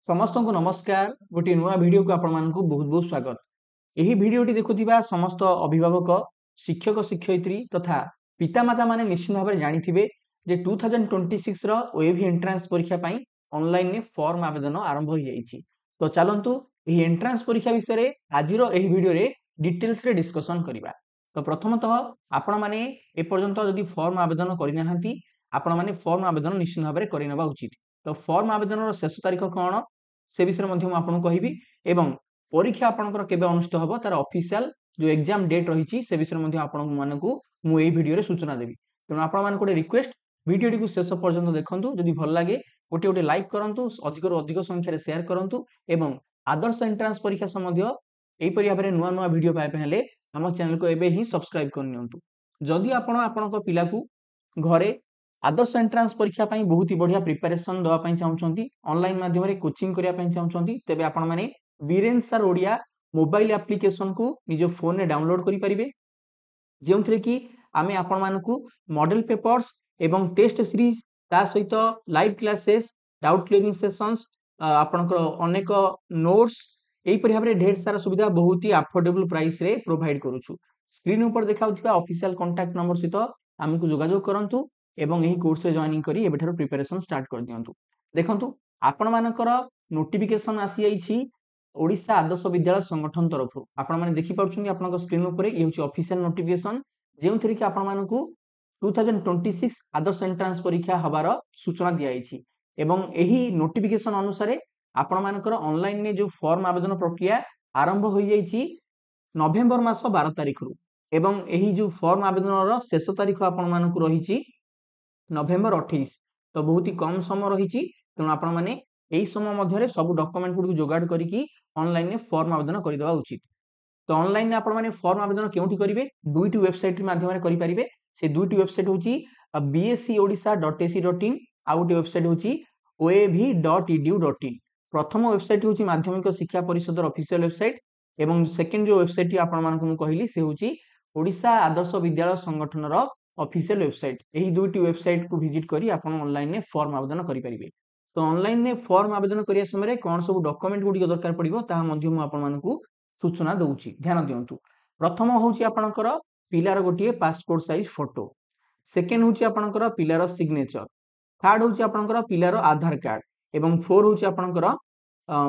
समस्त को नमस्कार गोटे नुआ वीडियो को आपण मानकु बहुत बहुत स्वागत। यही वीडियोटी देखुथिबा समस्त अभिभावक शिक्षक शिक्षयित्री तथा पितामाता माने निश्चित भाव में जानिथिबे जे 2026 रो ओएवी एंट्रांस परीक्षा पई ऑनलाइन ने फॉर्म आवेदन आरंभ हो जाईछि। तो चलंतु एही एंट्रांस परीक्षा विषय रे आजिरो एही वीडियो रे डिटेल्स रे डिस्कशन करिबा। तो प्रथमतः आपण माने ए पर्यंत जदि फॉर्म आवेदन करि नाहंती आपण माने फॉर्म आवेदन निश्चित भाव में करिनबा उचित। तो फॉर्म आवेदन रो शेष तारीख कोन से विषय में आपको कहबी एवं परीक्षा आपनकर केबे अनुष्ठित हबो तार ऑफिशियल जो एग्जाम डेट रही से विषय में आपन मानकु मु एई वीडियो रे सूचना देबी। तेणु आपण मान कोटे रिक्वेस्ट वीडियो को शेष पर्यंत देखंतु, जदि भल लागे गोटे गोटे लाइक करंतु, अधिक रु अधिक संख्या रे शेयर करंतु एवं आदर्श एंट्रांस परीक्षा संबंधी एई परि भाबरे नुआ नुआ वीडियो पाए पहले हम चैनल को एबे ही सब्सक्राइब कर नियंतु। जदि आपण आपनक पिला को घरे आदर्श एंट्रांस परीक्षा पई बहुत ही बढ़िया प्रिपरेशन दवा पई चाहउछंती, ऑनलाइन माध्यम रे कोचिंग करिया पई चाहउछंती, तेबे आपण माने Viren sir Odia mobile application को निजो फोन रे डाउनलोड करि परिबे, जेउथरे कि आमे आपण मानकु मॉडल पेपर्स एवं टेस्ट सीरीज ता सहित live classes doubt clearing sessions आपनकर अनेक नोट्स एई परि भाबरे ढेर सारा सुविधा बहुत ही अफोर्डेबल प्राइस रे प्रोवाइड करूछु। स्क्रीन ऊपर देखाउथिबा ऑफिशियल कांटेक्ट नंबर सहित हमकु जोगाजोग करंतु एवं यही कोर्स रे जॉइनिंग करी एबेठारो प्रिपरेशन स्टार्ट कर दियंतु। देखंतु आपण मानकर नोटिफिकेशन आसी आइछि ओडिशा आदर्श विद्यालय संगठन तरफ। आपण माने देखि पाउछन्ती आपनक स्क्रीन ऊपर ये होछि ऑफिशियल नोटिफिकेशन जेउथरे कि आपण मानकु 2026 आदर्श एंट्रांस परीक्षा हबार सूचना दिया आइछि एवं एही नोटिफिकेशन अनुसार आपण मानकर ऑनलाइन ने जो फॉर्म आवेदन प्रक्रिया आरंभ हो जाइछि नवेम्बर मास 12 तारिख रु एवं एही जो फॉर्म आवेदन रो शेष तारिख आपण मानकु रहिछि नवेम्बर 28। तो बहुत ही कम समय रही। तेणु आपण मैंने यही समय मध्य सब डॉक्यूमेंट गुड जोगाड़ करके ऑनलाइन में फॉर्म आवेदन करदेवा उचित। तो ऑनलाइन आप फॉर्म आवेदन केउठी करिवे दुईटी वेबसाइट माध्यम करि परिबे। से दुईटी वेबसाइट होची bscodsca.ac.in आउ गोटे वेबसाइट होची oav.edu.in। प्रथम वेबसाइट होची माध्यमिक शिक्षा परिषद ऑफिशियल वेबसाइट एवं सेकंड जो वेबसाइट आपण मानकु मु कहिली से होची ओडिशा आदर्श विद्यालय संगठन रो ऑफिशियल वेबसाइट। यही दुईटी वेबसाइट को विजिट करी आपण ऑनलाइन में फॉर्म आवेदन करि परिबे। तो ऑनलाइन में फॉर्म आवेदन करिया समय कौन सब डॉक्यूमेंट गुडी दरकार पड़िबो ता मध्य मु आपण मानकु सूचना दउची, ध्यान दियंतु। प्रथम होची आपणकर पिलार गोटिए पासपोर्ट साइज फोटो, सेकंड होची आपणकर पिलार सिग्नेचर, थर्ड होची आपणकर पिलार आधार कार्ड एवं फोर होची आपणकर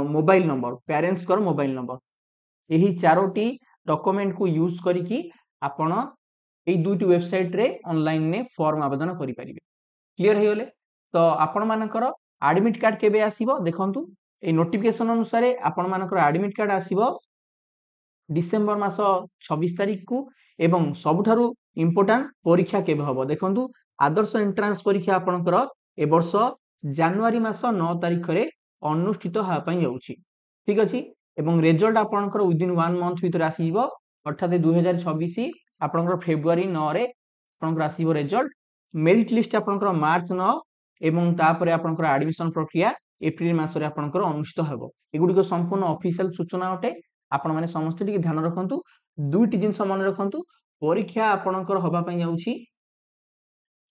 मोबाइल नंबर पेरेंट्स कर मोबाइल नंबर। यही चारोटी डॉक्यूमेंट को यूज करिकी आपण ए दुईटी वेबसाइट रे ऑनलाइन ने फॉर्म आवेदन करि परिबे। क्लियर हे गले। तो आपण मानकर एडमिट कार्ड केबे आसीबो देखंतु ए नोटिफिकेशन अनुसार आपण मानकर एडमिट कार्ड आसीबो डिसेंबर मास 26 तारिख को एवं सबुठारु इंपोर्टेंट परीक्षा केबे हबो देखंतु आदर्श एंट्रांस परीक्षा आपनकर ए वर्ष जनवरी मास 9 तारिख रे अनुष्ठित हा पई जाउची। ठीक अछि एवं रिजल्ट आपनकर विदिन 1 मंथ भीतर आसीबो अर्थात 2026 आपनकर फेब्रुआरी 9 रे आपनकर आसीबो रिजल्ट। मेरिट लिस्ट आपनकर मार्च 9 एवं तापरे आपनकर एडमिशन प्रक्रिया एप्रिल मास रे आपनकर अनुष्ठित हेबो। एगुडी संपूर्ण ऑफिशियल सूचना अटे। आपण माने समस्त टिके ध्यान रखंतु, दुईटी जिंस मन रखंतु। परीक्षा आपनकर होबा पई जाउची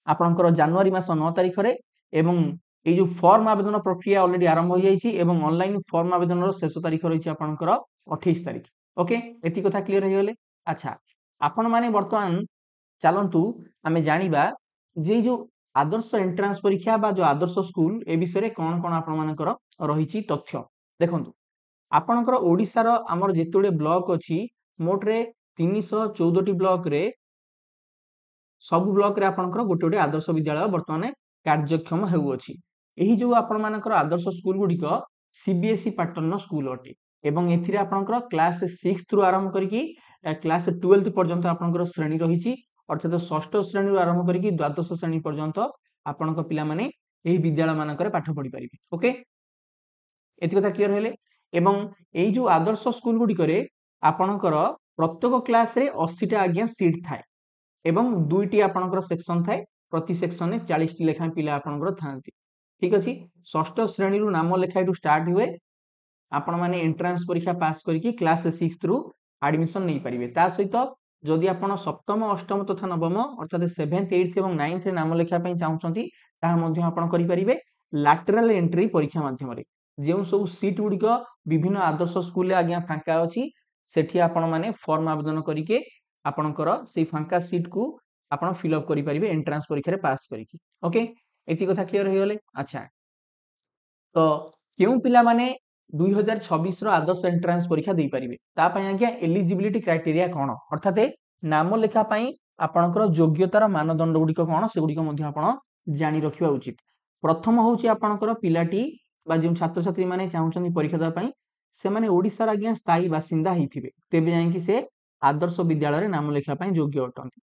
आपनकर जनवरी मास 9 तारिख रे एवं ए जो फॉर्म आवेदन प्रक्रिया ऑलरेडी आरंभ हो जाईची एवं ऑनलाइन फॉर्म आवेदन रो शेष तारिख रहिछि आपनकर 28 तारिख। ओके एति कथा क्लियर हे गेले। अच्छा आपण माने वर्तमान चलंतु आमे जानिबा जे जो आदर्श एंट्रांस परीक्षा बा जो आदर्श स्कूल ए विषय रे कोन कोन आपण मानकर रहिछि तथ्य देखंतु। आपनकर ओडिसा रो हमर जेतोडे ब्लॉक अछि मोटरे 314 टी ब्लॉक रे सब ब्लॉक रे आपनकर गोटे गोटे आदर्श विद्यालय वर्तमान कार्यक्षम हेउ अछि। एही जो आपण मानकर आदर्श स्कूल गुडी को सीबीएसई पैटर्न स्कूल अटे एवं एथिरे आपनकर क्लास 6 रु आरंभ करिकि क्लास 12 पर्यंत आपनकर श्रेणी रहिछि अर्थात षष्ठ श्रेणी रु आरंभ करिकि द्वादश श्रेणी पर्यंत आपनकर पिला माने एही विद्यालय मानकर पाठ पढि परिबे। ओके एति कथा क्लियर हेले। एवं एई जो आदर्श स्कूल गुडी करे आपनकर प्रत्येक क्लास रे 80 टा आज्ञा सीट थाए एवं दुईटी आपनकर सेक्शन थाए, प्रति सेक्शन में 40 टी लेखा पिला आपनकर थांती। ठीक अछि षष्ठ श्रेणी रु नाम लेखा एटू स्टार्ट हुए आपण माने एंट्रांस परीक्षा पास करिकि क्लास 6 रु एडमिशन नै परिबे। ता सहित जदि आपण सप्तम अष्टम तथा नवम अर्थात 7th 8th एवं 9th रे नाम लेखा पई चाहउछंती ता मध्ये आपण करि परिबे लैटरल एंट्री परीक्षा माध्यम रे। ଯେଉଁ ସବୁ ସିଟ୍ गुड़िक विभिन्न आदर्श स्कूल आज्ञा फांका अच्छी सेठी आपण माने फॉर्म आवेदन करके आपणकर से फांका सीट को आपण फिलअप करेंगे एंट्रांस परीक्षा रे पास करके। ओके, एति कथा क्लियर हो गले। अच्छा, तो क्यों पिला माने 2026 रो आदर्श एंट्रांस परीक्षा दे पारिबे ता पई आज्ञा एलिजिबिलिटी क्राइटेरिया कोन अर्थात नाम लेखा पई आपणकर योग्यतार मानदंड गुड़िक कोन से गुड़िक मध्ये आपण जानि रखिबा उचित। प्रथम होउची आपणकर पिलाटी बा जो छात्र छात्री माने चाहुचंदी परीक्षा देबा पई से माने ओडिसा आज्ञा स्थायी बासिंदा हेथिबे तेबे जाई कि से आदर्श विद्यालय रे नाम लेखा पई योग्य अटंती।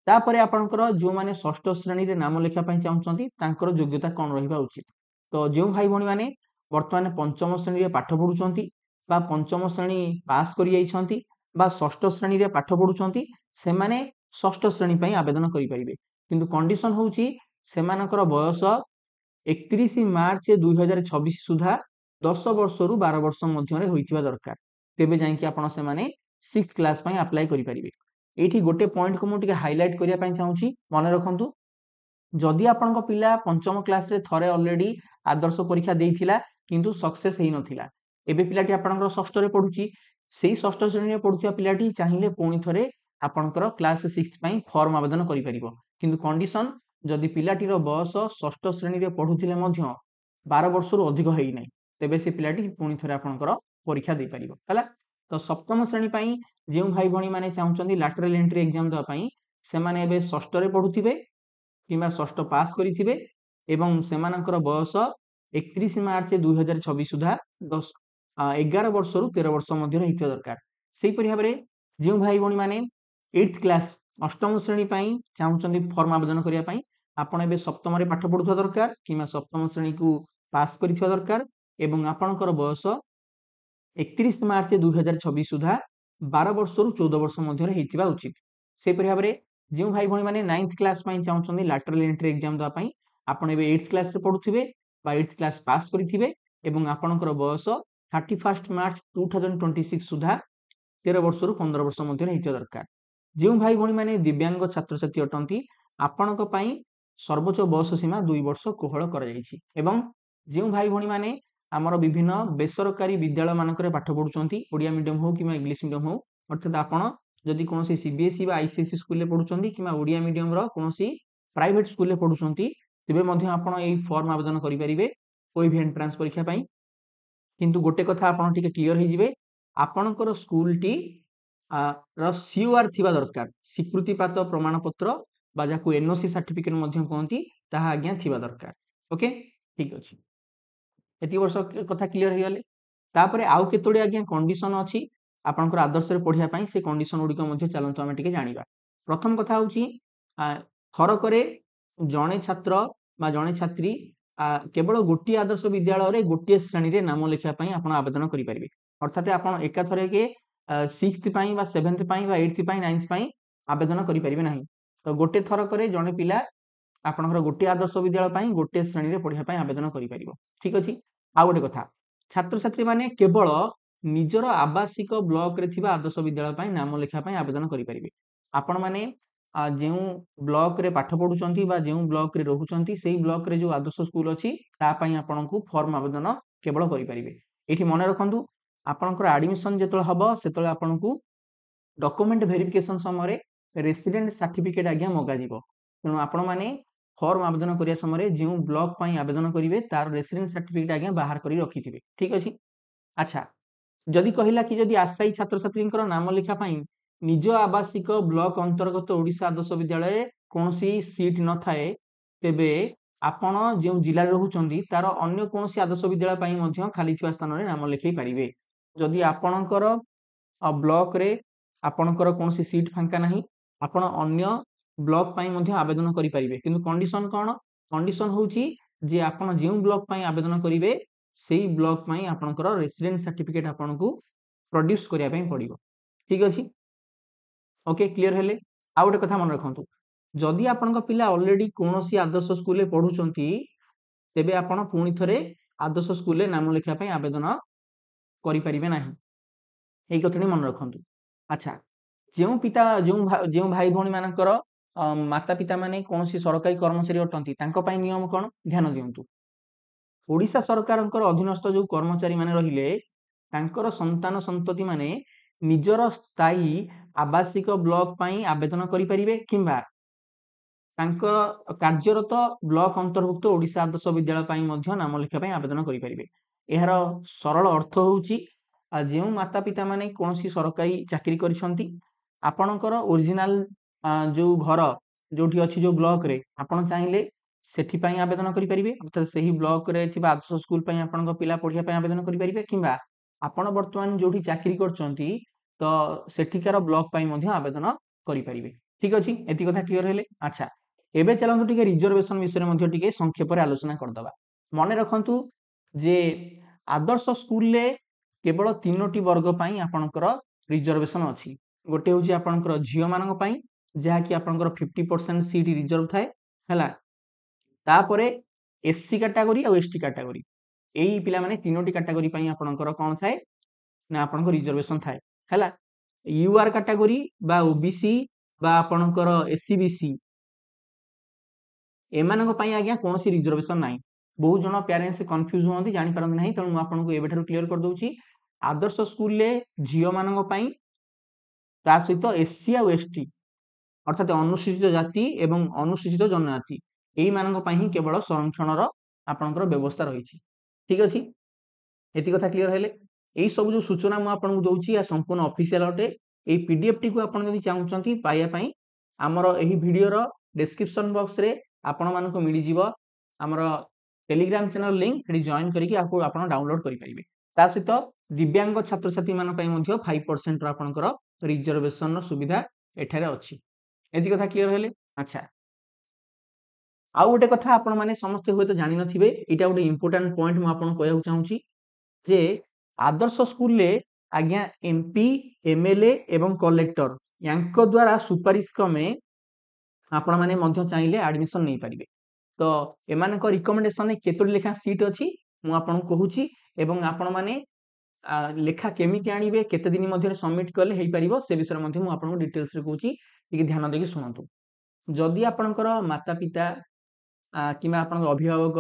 तापरे आपणकर जो माने षष्ठ श्रेणी रे नाम लेखा पई चाहुचंदी तांकर योग्यता कोन रहिबा उचित। तो जो भाई भणी माने वर्तमान पंचम श्रेणी रे पाठ पढुचंती बा पंचम श्रेणी पास करि जाइछंती बा षष्ठ श्रेणी रे पाठ पढुचंती से माने षष्ठ श्रेणी पई आवेदन करि परिबे। किंतु कंडीशन होउची सेमानकर बयस 31 मार्च 2026 सुधा 10 वर्ष रु 12 वर्ष मध्य रे होइथिबा दरकार तेबे जाई कि आपण से माने 6th क्लास पई अप्लाई करि परिबे। एठी गोटे पॉइंट को मु टिके हाइलाइट करिया पई चाहूची मने रखंतु जदि आपनका पिला पंचम क्लास रे थरे ऑलरेडी आदर्श परीक्षा देइथिला किंतु सक्सेस हेइ नथिला एबे पिलाटी आपनकर षष्ठ रे पढुची सेही षष्ठ श्रेणी रे पढुथिया पिलाटी चाहिले पुणी थरे आपनकर क्लास 6 पई फॉर्म आवेदन करि परिबो। किंतु कंडीशन जदि पिलाटीर बयस षष्ठ श्रेणी रे पढुथिले मध्य 12 वर्ष रु अधिक हेइ नै तेबे से पिलाटी पुणी थरे आपनकर परीक्षा दे परिबो हला। तो सप्तम श्रेणी पई जेउ भाई भणी माने चाहुचंदी लैटरल एंट्री एग्जाम दवा पई से माने एबे षष्ठ रे पढुथिबे किंबा षष्ठ पास करिथिबे एवं सेमानकर बयस 31 मार्च 2026 सुधा 11 वर्ष रु 13 वर्ष मध्य हेइथिबा दरकार। सेही परि भाबरे जेउ भाई भणी माने 8th क्लास अष्टम श्रेणी पई चाहुचंदी फॉर्म आवेदन करिया पई आपण एबे सप्तम रे पाठ पढुथबा दरकार किंबा सप्तम श्रेणी को पास करिथिबा दरकार एवं आपणकर बयस 31 मार्च 2026 सुधा 12 वर्ष रु 14 वर्ष मध्य हेइथिबा उचित। सेही परि भाबरे जो भाई भणी माने 9th क्लास पई चाहुचंदी लैटरल एंट्री एग्जाम दवा पई आपण एबे 8th क्लास रे पढुथिबे बा 8th क्लास पास करिथिबे एवं आपणकर बयस 31 मार्च 2026 सुधा 13 वर्ष रु 15 वर्ष मध्य हेइथिबा दरकार। जो भाई भणी माने दिव्यांग छात्र छात्री अटंती आपणक पई सर्वोच्च बयस सीमा 2 वर्ष कोहळ करा जायछि एवं जो भाई भणी माने हमर विभिन्न बेसरकारी विद्यालय मानकरे पाठ पढुचंती ओडिया मीडियम हो किबा इंग्लिश मीडियम हो अर्थात आपण जदि कोनोसी सीबीएसई बा आईसीएसई स्कूल रे पढुचंती किबा ओडिया मीडियम रो कोनोसी प्राइवेट स्कूल रे पढुचंती तेबे मध्ये आपण एई फॉर्म आवेदन करि परिबे कोई भी एंट्रेंस परीक्षा पई। किंतु गोटे कथा आपण टिके क्लियर हे जिवे आपणकर स्कूल टी रो सीओआर थिबा दरकार स्वीकृति प्राप्त प्रमाण पत्र बा जाकू एनओसी सर्टिफिकेट मध्ये कहंती ताहा आज्ञा थिबा दरकार। ओके, ठीक अछि, एति वर्ष कथा क्लियर हे गले। तापरे आउ केतोडी आज्ञा कंडीशन अछि आपनकर आदर्श रे पढिया पई से कंडीशन गुडी को मध्ये चलंतु आमे टिके जानिबा। प्रथम कथा होची थरकरे जणे छात्र बा जणे छात्री केवल गोटी आदर्श विद्यालय रे गोटी श्रेणी रे नाम लेखिया पई आपण आवेदन करि परिबे अर्थात आपण एका थरे के 6th पई बा 7th पई बा 8th पई 9th पई आवेदन करि परिबे नाही। तो गोटे थरकरे जणे पिला आपनकर गोटी आदर्श विद्यालय पई गोटे श्रेणी रे पढिया पई आवेदन करि परिबो। ठीक अछि, आ गोटे कथा छात्र छात्री माने केवल निजर आवासिक ब्लॉक रे थिबा आदर्श विद्यालय पई नाम लेखा पई आवेदन करि परिबे। आपण माने जेउ ब्लॉक रे पाठ पढुचंती बा जेउ ब्लॉक रे रहुचंती सेही ब्लॉक रे जो आदर्श स्कूल अछि ता पई आपनकु फॉर्म आवेदन केवल करि परिबे। एठी मने रखंतु आपनकर एडमिशन जेतळ हबो सेतळ आपनकु डॉक्यूमेंट वेरिफिकेशन समय रे रेसिडेंट सर्टिफिकेट आज्ञा मगा जिवो तेनु आपण माने फॉर्म आवेदन करिया समय रे जेउ ब्लॉक पई आवेदन करिवे तार रेसिडेंट सर्टिफिकेट आज्ञा बाहर करि रखिथिबे। ठीक अछि। अच्छा, जदि कहिला कि जदि आशायी छात्र छात्रींकर नाम लेखा पई निज आवासिक ब्लॉक अंतर्गत ओडिशा आदर्श विद्यालय कोनोसी सीट न थाए तेबे आपण जे जिल्ला रहुचंदी तार अन्य कोनोसी आदर्श विद्यालय पई मध्य खाली थिबा स्थान रे नाम लेखै परिबे। जदि आपणकर ब्लॉक रे आपणकर कोनोसी सीट फांका नाही आपण अन्य ब्लॉक पई मध्य आवेदन करि परिबे। किंतु कंडीशन कोन कंडीशन होउची जे आपण जे ब्लॉक पई आवेदन करिवे सेही ब्लॉक पई आपणकर रेसिडेंट सर्टिफिकेट आपनकु प्रोड्यूस करिया पई पड़िबो। ठीक अछि, ओके, क्लियर हेले। आ गोटे कथा मन रखंतु जदि आपनका पिला ऑलरेडी कोनोसी आदर्श स्कूल रे पढुचंती तेबे आपण पुणी थरे आदर्श स्कूल रे नाम लेखा पई आवेदन करि परिबे नाही। एई कथनी मन रखंतु। अच्छा, जेउ पिता जेउ भाई भणी मानकर माता पिता माने कोनोसी सरकारी कर्मचारी अटंती तांको पई नियम कोन ध्यान दियंतु। ओडिशा सरकारଙ୍କର अधीनस्थ जो कर्मचारी माने रहिले तांकर संतान संतति माने निजर स्थायी आवासिक ब्लॉक ପାଇଁ आवेदन करि परिबे किंबा ତାଙ୍କ କାର୍ଯ୍ୟରତ ବ୍ଲକ ଅନ୍ତର୍ଭୁକ୍ତ ଓଡ଼ିଶା ଆଦର୍ଶ ବିଦ୍ୟାଳୟ ପାଇଁ ମଧ୍ୟ ନାମ ଲେଖା ପାଇଁ ଆବେଦନ କରିପାରିବେ। ଏହାର ସରଳ ଅର୍ଥ ହେଉଛି ଯେଉଁ ମାତା ପିତା ମାନେ କୌଣସି ସରକାରୀ ଚାକିରି କରିଛନ୍ତି ଆପଣଙ୍କର ଓରିଜିନାଲ ଯୋଉ ଘର ଯୋଉଠି ଅଛି ଯୋଉ ବ୍ଲକରେ ଆପଣ ଚାହିଁଲେ ସେଥିପାଇଁ ଆବେଦନ କରିପାରିବେ ଅର୍ଥାତ୍ ସେହି ବ୍ଲକରେ ଥିବା ଆଦର୍ଶ ସ୍କୁଲ ପାଇଁ ଆପଣଙ୍କ ପିଲା ପଢ଼ିବା ପାଇଁ ଆବେଦନ କରିପାରିବେ କିମ୍ବା ଆପଣ ବର୍ତ୍ତମାନ ଯୋଉଠି ଚାକିରି କରୁଛନ୍ତି ତ ସେଠିକାର ବ୍ଲକ ପାଇଁ ମଧ୍ୟ ଆବେଦନ କରିପାରିବେ। ଠିକ ଅଛି ଏତି କଥା କ୍ଲିୟର ହେଲେ ଆଚ୍ଛା ଏବେ ଚାଲନ୍ତୁ ଟିକେ ରିଜର୍ଭେସନ ବିଷୟରେ ମଧ୍ୟ ଟିକେ ସଂକ୍ଷେପରେ ଆଲୋଚନା କରିଦବା। ମନେ ରଖନ୍ତୁ ଯେ ଆଦର୍ଶ ସ୍କୁଲରେ କେବଳ 3ଟି ବର୍ଗ ପାଇଁ ଆପଣଙ୍କର ରିଜର୍ଭେସନ ଅଛି। ଗୋଟେ ହେଉଛି ଆପଣଙ୍କର ଝିଅ ମାନଙ୍କ ପାଇଁ ଯାହାକି ଆପଣଙ୍କର 50% ସିଟ୍ ରିଜର୍ଭ ଥାଏ ହେଲା। ତାପରେ ଏସସି କାଟାଗୋରୀ ଆଉ ଏସଟି କାଟାଗୋରୀ ଏଇ ପିଲାମାନେ 3ଟି କାଟାଗୋରୀ ପାଇଁ ଆପଣଙ୍କର କ'ଣ ଥାଏ ନା ଆପଣଙ୍କ ରିଜର୍ଭେସନ ଥାଏ ହେଲା। ୟୁଆର କାଟାଗୋରୀ ବା ଓବିସି ବା ଆପଣଙ୍କର ଏସସିବିସି ଏମାନଙ୍କ ପାଇଁ ଆଜ୍ଞା କୌଣସି ରିଜର୍ଭେସନ ନାହିଁ। ବହୁତ ଜଣ ପ୍ୟାରେଣ୍ଟସ୍ କନଫ୍ୟୁଜ ହୁଅନ୍ତି ଜାଣିପାରନ୍ତି ନାହିଁ ତେଣୁ ମୁଁ ଆପଣଙ୍କୁ ଏବେଠାରୁ କ୍ଲିୟର କରିଦେଉଛି ଆଦର୍ଶ ସ୍କୁଲରେ ଝିଅମାନଙ୍କ ପାଇଁ ତା ସହିତ ଏସସି ଆଉ ଏସଟି ଅର୍ଥାତ୍ ଅନୁସୂଚିତ ଜାତି ଏବଂ ଅନୁସୂଚିତ ଜନଜାତି ଏଇମାନଙ୍କ ପାଇଁ ହିଁ କେବଳ ସଂରକ୍ଷଣର ଆପଣଙ୍କର ବ୍ୟବସ୍ଥା ରହିଛି। ଠିକ ଅଛି ଏତି କଥା କ୍ଲିୟର ହେଲେ ଏଇ ସବୁ ଯୋଉ ସୂଚନା ମୁଁ ଆପଣଙ୍କୁ ଦଉଛି ଏହା ସମ୍ପୂର୍ଣ୍ଣ ଅଫିସିଆଲ ଅଟେ। ଏଇ ପିଡିଏଫ টিକୁ ଆପଣ ଯଦି ଚାହୁଁଛନ୍ତି ପାଇବା ପାଇଁ ଆମର ଏହି ଭିଡିଓର ଡେସ୍କ୍ରିପସନ ବକ୍ସରେ ଆପଣମାନଙ୍କୁ ମିଳିଯିବ ଆମର ଟେଲିଗ୍ରାମ ଚ୍ୟାନେଲ ଲିଙ୍କ ସେଠି ଜଏନ୍ କରିକି ଆପଣ ଡାଉନଲୋଡ କରିପାରିବେ। ତା ସହିତ ଦିବ୍ୟାଙ୍ଗ ଛାତ୍ରଛାତ୍ରୀ ପାଇଁ ମଧ୍ୟ 5% ର ଆପଣଙ୍କର ରିଜର୍ଭେସନର ସୁବିଧା ଏଠାରେ ଅଛି। ଏତି କଥା କ୍ଲିୟର ହେଲେ ଆଚ୍ଛା ଆଉ ଗୋଟେ କଥା ଆପଣ ମାନେ ସମସ୍ତେ ହୁଏତ ଜାଣିନଥିବେ ଏଇଟା ଗୋଟେ ଇମ୍ପୋର୍ଟାଣ୍ଟ ପଏଣ୍ଟ ମୁଁ ଆପଣଙ୍କୁ କହିବାକୁ ଚାହୁଁଛି ଯେ ଆଦର୍ଶ ସ୍କୁଲରେ ଆଜ୍ଞା ଏମପି ଏମଏଲଏ ଏବଂ କଲେକ୍ଟର ୟାଙ୍କ ଦ୍ୱାରା ସୁପାରିଶ କ୍ରମେ ଆପଣ ମାନେ ମଧ୍ୟ ଚାହିଁଲେ ଆଡମିସନ ନେଇ ପାରିବେ। ତ ଏମାନଙ୍କ ରିକମେଣ୍ଡେସନରେ କେତୋଟି ଲେଖା ସିଟ୍ ଅଛି ମୁଁ ଆପଣଙ୍କୁ କହୁଛି ଏବଂ ଆପଣ ମାନେ ଲେଖା କେମିତି ଆଣିବେ କେତେ ଦିନ ମଧ୍ୟରେ ସବମିଟ କଲେ ହେଇପାରିବ ସେ ବିଷୟରେ ମଧ୍ୟ ମୁଁ ଆପଣଙ୍କୁ ଡିଟେଲ୍ସରେ କହୁଛି ଟିକେ ଧ୍ୟାନ ଦେଇକି ଶୁଣନ୍ତୁ। ଯଦି ଆପଣଙ୍କର ମାତା ପିତା କିମ୍ବା ଆପଣଙ୍କ ଅଭିଭାବକ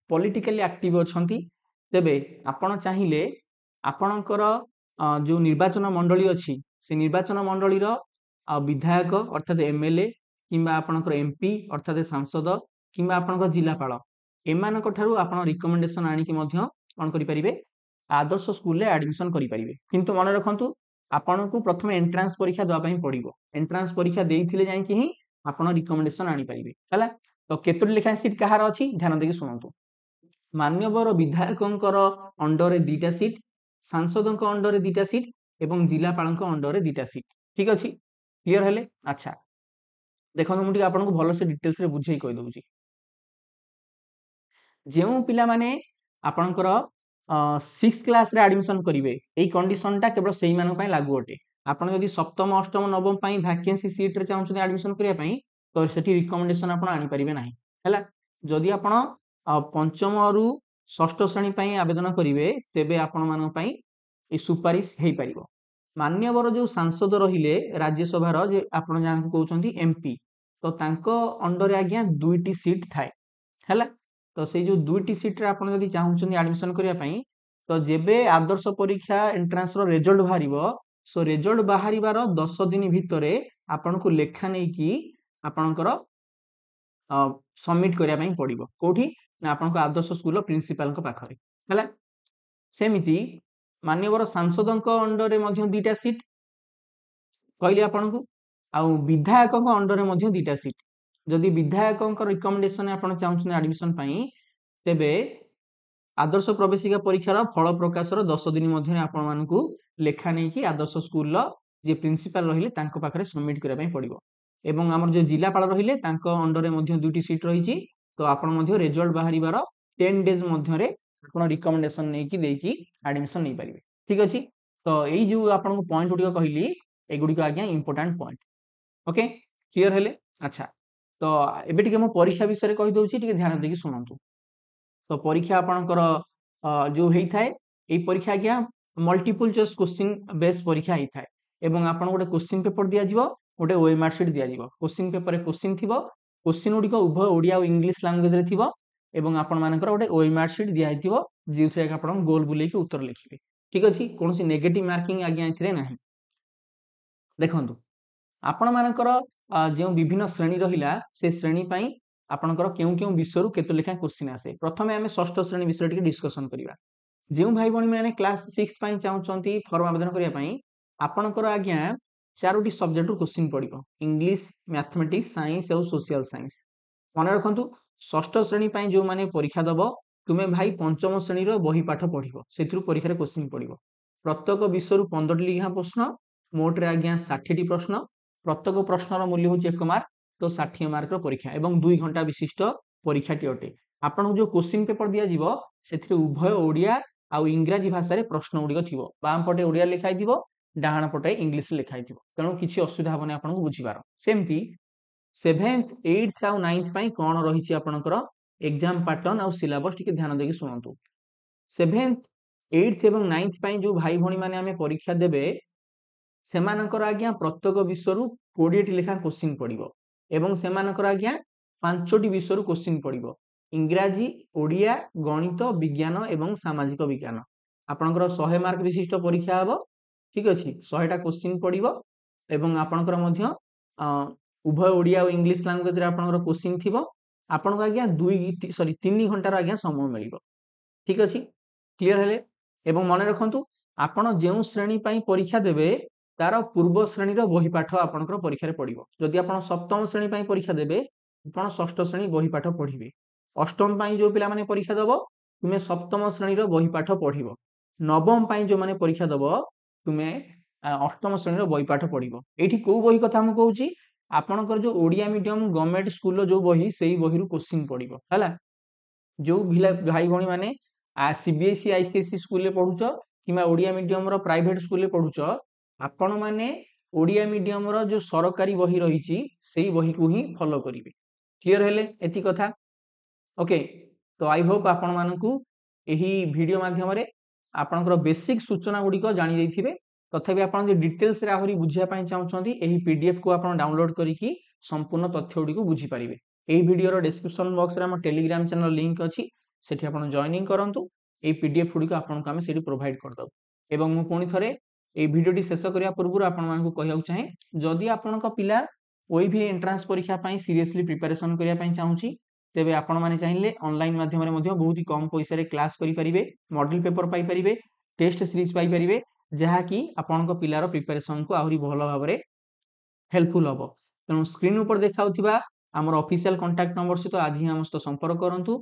ପଲିଟିକାଲି ଆକ୍ଟିଭ ଅଛନ୍ତି ତେବେ ଆପଣ ଚାହିଁଲେ ଆପଣଙ୍କର ଯୋଉ ନିର୍ବାଚନ ମଣ୍ଡଳୀ ଅଛି ସେ ନିର୍ବାଚନ ମଣ୍ଡଳୀର ବିଧାୟକ ଅର୍ଥାତ୍ ଏମଏଲଏ କିମ୍ବା ଆପଣଙ୍କର ଏମପି ଅର୍ଥାତ୍ ସାଂସଦ କିମ୍ବା ଆପଣଙ୍କର ଜିଲ୍ଲାପାଳ ଏମାନଙ୍କ ଠାରୁ ଆପଣ ରିକମେଣ୍ଡେସନ ଆଣିକି ମଧ୍ୟ କ'ଣ କରିପାରିବେ ଆଦର୍ଶ ସ୍କୁଲରେ ଆଡମିସନ କରିପାରିବେ। କିନ୍ତୁ ମନେ ରଖନ୍ତୁ ଆପଣଙ୍କୁ ପ୍ରଥମେ ଏଣ୍ଟ୍ରାନ୍ସ ପରୀକ୍ଷା ଦେବା ପାଇଁ ପଡିବ। ଏଣ୍ଟ୍ରାନ୍ସ ପରୀକ୍ଷା ଦେଇଥିଲେ ଯାଇକି ହିଁ ଆପଣ ରିକମେଣ୍ଡେସନ ଆଣିପାରିବେ ହେଲା। ତ କେତୋଟି ଲେଖା ସିଟ୍ କାହାର ଅଛି ଧ୍ୟାନ ଦେଇକି ଶୁଣନ୍ତୁ। ମାନ୍ୟବର ବିଧାୟକଙ୍କର ଅଣ୍ଡରରେ 2ଟା ସିଟ୍ ସାଂସଦଙ୍କ ଅଣ୍ଡରରେ 2ଟା ସିଟ୍ ଏବଂ ଜିଲ୍ଲାପାଳଙ୍କ ଅଣ୍ଡରରେ 2ଟା ସିଟ୍। ଠିକ ଅଛି କ୍ଲିୟର ହେଲେ ଆଚ୍ଛା ଦେଖନ୍ତୁ ମୁଁ ଟିକେ ଆପଣଙ୍କୁ ଭଲସେ ଡିଟେଲ୍ସରେ ବୁଝେଇ କହିଦେଉଛି। ଯେଉଁ ପିଲାମାନେ ଆପଣଙ୍କର 6th କ୍ଲାସରେ ଆଡମିସନ କରିବେ ଏଇ କଣ୍ଡିସନଟା କେବଳ ସେଇମାନଙ୍କ ପାଇଁ ଲାଗୁ ଅଟେ। ଆପଣ ଯଦି ସପ୍ତମ ଅଷ୍ଟମ ନବମ ପାଇଁ ଭ୍ୟାକେନ୍ସି ସିଟ୍ରେ ଚାହୁଁଛନ୍ତି ଆଡମିସନ କରିବା ପାଇଁ ତ ସେଠି ରିକମେଣ୍ଡେସନ ଆପଣ ଆଣିପାରିବେ ନାହିଁ ହେଲା। ଯଦି ଆପଣ ପଞ୍ଚମରୁ ଷଷ୍ଠ ଶ୍ରେଣୀ ପାଇଁ ଆବେଦନ କରିବେ ତେବେ ଆପଣମାନଙ୍କ ପାଇଁ এই ସୁପାରିଶ ହେଇପାରିବ। ମାନ୍ୟବର ଯୋଉ ସାଂସଦ ରହିଲେ ରାଜ୍ୟସଭାର ଯେ ଆପଣ ଯାହାକୁ କହୁଛନ୍ତି ଏମପି ତ ତାଙ୍କ ଅଣ୍ଡରରେ ଆଜ୍ଞା 2ଟି ସିଟ୍ ଥାଏ ହେଲା। ତ ସେଇ ଯୋଉ 2ଟି ସିଟ୍ରେ ଆପଣ ଯଦି ଚାହୁଁଛନ୍ତି ଆଡମିସନ କରିବା ପାଇଁ ତ ଯେବେ ଆଦର୍ଶ ପରୀକ୍ଷା ଏଣ୍ଟ୍ରାନ୍ସର ରେଜଲ୍ଟ ବାହାରିବ ସୋ ରେଜଲ୍ଟ ବାହାରିବାର 10 ଦିନ ଭିତରେ ଆପଣଙ୍କୁ ଲେଖା ନେଇକି ଆପଣଙ୍କର ସବମିଟ କରିବା ପାଇଁ ପଡିବ କୋଉଠି ନା ଆପଣଙ୍କ ଆଦର୍ଶ ସ୍କୁଲର ପ୍ରିନ୍ସିପାଲଙ୍କ ପାଖରେ ହେଲା। ସେମିତି ମାନ୍ୟବର ସାଂସଦଙ୍କ ଅଣ୍ଡରରେ ମଧ୍ୟ 2ଟା ସିଟ୍ କହିଲି ଆପଣଙ୍କୁ ଆଉ ବିଧାୟକଙ୍କ ଅଣ୍ଡରରେ ମଧ୍ୟ 2ଟା ସିଟ୍। ଯଦି ବିଧାୟକଙ୍କ ରିକମେଣ୍ଡେସନରେ ଆପଣ ଚାହୁଁଛନ୍ତି ଆଡମିସନ ପାଇଁ ତେବେ ଆଦର୍ଶ ପ୍ରବେଶିକା ପରୀକ୍ଷାର ଫଳ ପ୍ରକାଶର 10 ଦିନ ମଧ୍ୟରେ ଆପଣମାନଙ୍କୁ ଲେଖା ନେଇକି ଆଦର୍ଶ ସ୍କୁଲର ଯେ ପ୍ରିନ୍ସିପାଲ ରହିଲେ ତାଙ୍କ ପାଖରେ ସବମିଟ କରିବା ପାଇଁ ପଡିବ ଏବଂ ଆମର ଯୋଉ ଜିଲ୍ଲାପାଳ ରହିଲେ ତାଙ୍କ ଅଣ୍ଡରରେ ମଧ୍ୟ 2ଟି ସିଟ୍ ରହିଛି। ତ ଆପଣ ମଧ୍ୟ ରେଜଲ୍ଟ ବାହାରିବାର 10 ଡେଜ ମଧ୍ୟରେ ଆପଣ ରିକମେଣ୍ଡେସନ ନେଇକି ଦେଇକି ଆଡମିସନ ନେଇପାରିବେ। ଠିକ ଅଛି ତ ଏଇ ଯୋଉ ଆପଣଙ୍କୁ ପଏଣ୍ଟ ଗୁଡ଼ିକ କହିଲି ଏଗୁଡ଼ିକ ଆଜ୍ଞା ଇମ୍ପୋର୍ଟାଣ୍ଟ ପଏଣ୍ଟ ଓକେ କ୍ଲିୟର ହେଲେ ଆଚ୍ଛା ତ ଏବେ ଟିକେ ମୁଁ ପରୀକ୍ଷା ବିଷୟରେ କହିଦେଉଛି ଟିକେ ଧ୍ୟାନ ଦେଇକି ଶୁଣନ୍ତୁ। ତ ପରୀକ୍ଷା ଆପଣଙ୍କର ଯୋଉ ହେଇଥାଏ ଏଇ ପରୀକ୍ଷା ଆଜ୍ଞା ମଲ୍ଟିପୁଲ ଚଏସ୍ କ୍ୱେଶ୍ଚିନ୍ ବେସ୍ ପରୀକ୍ଷା ହେଇଥାଏ ଏବଂ ଆପଣ ଗୋଟେ କ୍ୱେଶ୍ଚିନ୍ ପେପର ଦିଆଯିବ ଗୋଟେ OMR ସିଟ୍ ଦିଆଯିବ। କ୍ୱେଶ୍ଚିନ୍ ପେପରରେ କ୍ୱେଶ୍ଚିନ୍ ଥିବ କ୍ୱେଶ୍ଚିନ୍ ଗୁଡ଼ିକ ଉଭୟ ଓଡ଼ିଆ ଆଉ ଇଂଲିଶ ଲାଙ୍ଗୁଏଜରେ ଥିବ ଏବଂ ଆପଣମାନଙ୍କର ଗୋଟେ OMR sheet ଦିଆହେଇଥିବ ଯେଉଁଥିରେ ଆପଣ ଗୋଲ ବୁଲେଇକି ଉତ୍ତର ଲେଖିବେ। ଠିକ୍ ଅଛି, କୌଣସି ନେଗେଟିଭ ମାର୍କିଂ ଆଜ୍ଞା ଏଥିରେ ନାହିଁ। ଦେଖନ୍ତୁ ଆପଣମାନଙ୍କର ଯେଉଁ ବିଭିନ୍ନ ଶ୍ରେଣୀ ରହିଲା ସେ ଶ୍ରେଣୀ ପାଇଁ ଆପଣଙ୍କର କେଉଁ କେଉଁ ବିଷୟରୁ କେତେ ଲେଖା କ୍ୱେଶ୍ଚିନ୍ ଆସେ। ପ୍ରଥମେ ଆମେ ଷଷ୍ଠ ଶ୍ରେଣୀ ବିଷୟରେ ଟିକେ ଡିସ୍କସନ୍ କରିବା। ଯେଉଁ ଭାଇ ଭଉଣୀମାନେ କ୍ଲାସ୍ 6 ପାଇଁ ଚାହୁଁଛନ୍ତି ଫର୍ମ ଆବେଦନ କରିବା ପାଇଁ, ଆପଣଙ୍କର ଆଜ୍ଞା 4ଟି ସବଜେକ୍ଟରୁ କ୍ୱେଶ୍ଚିନ୍ ପଡ଼ିବ। ଇଂଲିଶ, ମ୍ୟାଥମେଟିକ୍ସ, ସାଇନ୍ସ ଆଉ ସୋସିଆଲ ସାଇନ୍ସ। ମନେ ରଖନ୍ତୁ, ଷଷ୍ଠ ଶ୍ରେଣୀ ପାଇଁ ଯେଉଁମାନେ ପରୀକ୍ଷା ଦେବ, ତୁମେ ଭାଇ ପଞ୍ଚମ ଶ୍ରେଣୀର ବହି ପାଠ ପଢ଼ିବ, ସେଥିରୁ ପରୀକ୍ଷାରେ କ୍ୱେଶ୍ଚିନ୍ ପଡ଼ିବ। ପ୍ରତ୍ୟେକ ବିଷୟରୁ 15ଟି ଲେଖାଏଁ ପ୍ରଶ୍ନ, ମୋଟରେ ଆଜ୍ଞା 60ଟି ପ୍ରଶ୍ନ। ପ୍ରତ୍ୟେକ ପ୍ରଶ୍ନର ମୂଲ୍ୟ ହେଉଛି 1 ମାର୍କ, ତ 60 ମାର୍କର ପରୀକ୍ଷା ଏବଂ 2 ଘଣ୍ଟା ବିଶିଷ୍ଟ ପରୀକ୍ଷାଟି ଅଟେ। ଆପଣଙ୍କୁ ଯେଉଁ କ୍ୱେଶ୍ଚିନ୍ ପେପର ଦିଆଯିବ ସେଥିରେ ଉଭୟ ଓଡ଼ିଆ ଆଉ ଇଂରାଜୀ ଭାଷାରେ ପ୍ରଶ୍ନ ଗୁଡ଼ିକ ଥିବ। ବାମ ପଟେ ଓଡ଼ିଆ ଲେଖା ହେଇଥିବ, ଡାହାଣ ପଟେ ଇଂଲିଶରେ ଲେଖା ହେଇଥିବ, ତେଣୁ କିଛି ଅସୁବିଧା ହେବନି ଆପଣଙ୍କୁ ବୁଝିବାର। ସେମିତି 7th, 8th ଆଉ 9th ପାଇଁ କ'ଣ ରହିଛି ଆପଣଙ୍କର ଏକ୍ଜାମ ପାଟର୍ନ ଆଉ ସିଲାବସ୍ ଟିକେ ଧ୍ୟାନ ଦେଇକି ଶୁଣନ୍ତୁ। 7th, 8th ଏବଂ 9th ପାଇଁ ଯେଉଁ ଭାଇ ଭଉଣୀମାନେ ଆମେ ପରୀକ୍ଷା ଦେବେ, ସେମାନଙ୍କର ଆଜ୍ଞା ପ୍ରତ୍ୟେକ ବିଷୟରୁ 20ଟି ଲେଖା କ୍ୱେଶ୍ଚିନ୍ ପଡ଼ିବ ଏବଂ ସେମାନଙ୍କର ଆଜ୍ଞା 5ଟି ବିଷୟରୁ କ୍ୱେଶ୍ଚିନ୍ ପଡ଼ିବ। ଇଂରାଜୀ, ଓଡ଼ିଆ, ଗଣିତ, ବିଜ୍ଞାନ ଏବଂ ସାମାଜିକ ବିଜ୍ଞାନ। ଆପଣଙ୍କର 100 ମାର୍କ ବିଶିଷ୍ଟ ପରୀକ୍ଷା ହେବ। ଠିକ୍ ଅଛି, 100ଟା କ୍ୱେଶ୍ଚିନ୍ ପଡ଼ିବ ଏବଂ ଆପଣଙ୍କର ମଧ୍ୟ ଉଭୟ ଓଡ଼ିଆ ଆଉ ଇଂଲିଶ ଲାଙ୍ଗୁଏଜରେ ଆପଣଙ୍କର କ୍ୱେଶ୍ଚିନ୍ ଥିବ। ଆପଣଙ୍କୁ ଆଜ୍ଞା 3 ଘଣ୍ଟାର ଆଜ୍ଞା ସମୟ ମିଳିବ। ଠିକ୍ ଅଛି, କ୍ଲିୟର ହେଲେ? ଏବଂ ମନେ ରଖନ୍ତୁ, ଆପଣ ଯେଉଁ ଶ୍ରେଣୀ ପାଇଁ ପରୀକ୍ଷା ଦେବେ ତାର ପୂର୍ବ ଶ୍ରେଣୀର ବହି ପାଠ ଆପଣଙ୍କର ପରୀକ୍ଷାରେ ପଡ଼ିବ। ଯଦି ଆପଣ ସପ୍ତମ ଶ୍ରେଣୀ ପାଇଁ ପରୀକ୍ଷା ଦେବେ, ଆପଣ ଷଷ୍ଠ ଶ୍ରେଣୀ ବହି ପାଠ ପଢ଼ିବେ। ଅଷ୍ଟମ ପାଇଁ ଯେଉଁ ପିଲାମାନେ ପରୀକ୍ଷା ଦେବ, ତୁମେ ସପ୍ତମ ଶ୍ରେଣୀର ବହି ପାଠ ପଢ଼ିବ। ନବମ ପାଇଁ ଯେଉଁମାନେ ପରୀକ୍ଷା ଦେବ, ତୁମେ ଅଷ୍ଟମ ଶ୍ରେଣୀର ବହି ପାଠ ପଢ଼ିବ। ଏଇଠି କୋଉ ବହି କଥା ମୁଁ କହୁଛି, ଆପଣଙ୍କର ଯେଉଁ ଓଡ଼ିଆ ମିଡିୟମ ଗଭର୍ଣ୍ଣମେଣ୍ଟ ସ୍କୁଲର ଯେଉଁ ବହି, ସେଇ ବହିରୁ କ୍ୱେଶ୍ଚିନ୍ ପଡ଼ିବ ହେଲା। ଯେଉଁ ଭାଇ ଭଉଣୀମାନେ CBSE, ICSE ସ୍କୁଲରେ ପଢ଼ୁଛ କିମ୍ବା ଓଡ଼ିଆ ମିଡିୟମର ପ୍ରାଇଭେଟ ସ୍କୁଲରେ ପଢ଼ୁଛ, ଆପଣମାନେ ଓଡ଼ିଆ ମିଡିୟମର ଯେଉଁ ସରକାରୀ ବହି ରହିଛି ସେଇ ବହିକୁ ହିଁ ଫଲୋ କରିବେ। କ୍ଲିୟର ହେଲେ ଏତିକି କଥା? ଓକେ, ତ ଆଇ ହୋପ୍ ଆପଣମାନଙ୍କୁ ଏହି ଭିଡ଼ିଓ ମାଧ୍ୟମରେ ଆପଣଙ୍କର ବେସିକ୍ ସୂଚନା ଗୁଡ଼ିକ ଜାଣିଯାଇଥିବେ। ତଥାପି ଆପଣ ଯଦି ଡିଟେଲ୍ସରେ ଆହୁରି ବୁଝିବା ପାଇଁ ଚାହୁଁଛନ୍ତି, ଏହି PDFକୁ ଆପଣ ଡାଉନଲୋଡ୍ କରିକି ସମ୍ପୂର୍ଣ୍ଣ ତଥ୍ୟ ଗୁଡ଼ିକୁ ବୁଝିପାରିବେ। ଏହି ଭିଡ଼ିଓର ଡେସ୍କ୍ରିପସନ୍ ବକ୍ସରେ ଆମ ଟେଲିଗ୍ରାମ ଚ୍ୟାନେଲ ଲିଙ୍କ୍ ଅଛି, ସେଠି ଆପଣ ଜଏନିଂ କରନ୍ତୁ। এই PDF ଗୁଡ଼ିକ ଆପଣଙ୍କୁ ଆମେ ସେଠି ପ୍ରୋଭାଇଡ୍ କରିଦେବୁ। ଏବଂ ମୁଁ ପୁଣି ଥରେ এই ଭିଡ଼ିଓଟି ଶେଷ କରିବା ପୂର୍ବରୁ ଆପଣମାନଙ୍କୁ କହିବାକୁ ଚାହେଁ, ଯଦି ଆପଣଙ୍କ ପିଲା OAV ଏଣ୍ଟ୍ରାନ୍ସ ପରୀକ୍ଷା ପାଇଁ ସିରିୟସଲି ପ୍ରିପାରେସନ୍ କରିବା ପାଇଁ ଚାହୁଁଛି, ତେବେ ଆପଣମାନେ ଚାହିଁଲେ ଅନଲାଇନ୍ ମାଧ୍ୟମରେ ମଧ୍ୟ ବହୁତ କମ୍ ପଇସାରେ କ୍ଲାସ୍ କରିପାରିବେ, ମଡେଲ ପେପର ପାଇପାରିବେ, ଟେଷ୍ଟ ସିରିଜ୍ ପାଇପାରିବେ, ଯାହାକି ଆପଣଙ୍କ ପିଲାର ପ୍ରିପାରେସନ୍କୁ ଆହୁରି ଭଲ ଭାବରେ ହେଲ୍ପଫୁଲ୍ ହେବ। ତେଣୁ ସ୍କ୍ରିନ୍ ଉପରେ ଦେଖାଉଥିବା ଆମର ଅଫିସିଆଲ କଣ୍ଟାକ୍ଟ ନମ୍ବର ସହିତ ଆଜି ହିଁ ଆମ ସହିତ ସମ୍ପର୍କ କରନ୍ତୁ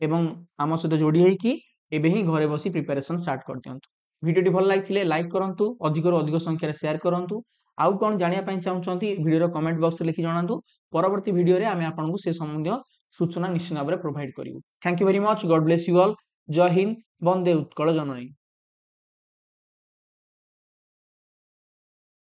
ଏବଂ ଆମ ସହିତ ଯୋଡ଼ି ହେଇକି ଏବେ ହିଁ ଘରେ ବସି ପ୍ରିପାରେସନ୍ ଷ୍ଟାର୍ଟ କରିଦିଅନ୍ତୁ। ଭିଡ଼ିଓଟି ଭଲ ଲାଗିଥିଲେ ଲାଇକ୍ କରନ୍ତୁ, ଅଧିକରୁ ଅଧିକ ସଂଖ୍ୟାରେ ସେୟାର କରନ୍ତୁ। ଆଉ କ'ଣ ଜାଣିବା ପାଇଁ ଚାହୁଁଛନ୍ତି ଭିଡ଼ିଓର କମେଣ୍ଟ ବକ୍ସରେ ଲେଖି ଜଣାନ୍ତୁ। ପରବର୍ତ୍ତୀ ଭିଡ଼ିଓରେ ଆମେ ଆପଣଙ୍କୁ ସେ ସମ୍ବନ୍ଧୀୟ ସୂଚନା ନିଶ୍ଚିତ ଭାବରେ ପ୍ରୋଭାଇଡ୍ କରିବୁ। Thank you very much, God bless you all. ଜୟ ହିନ୍ଦ, ବନ୍ଦେ ଉତ୍କଳ ଜନନୀ।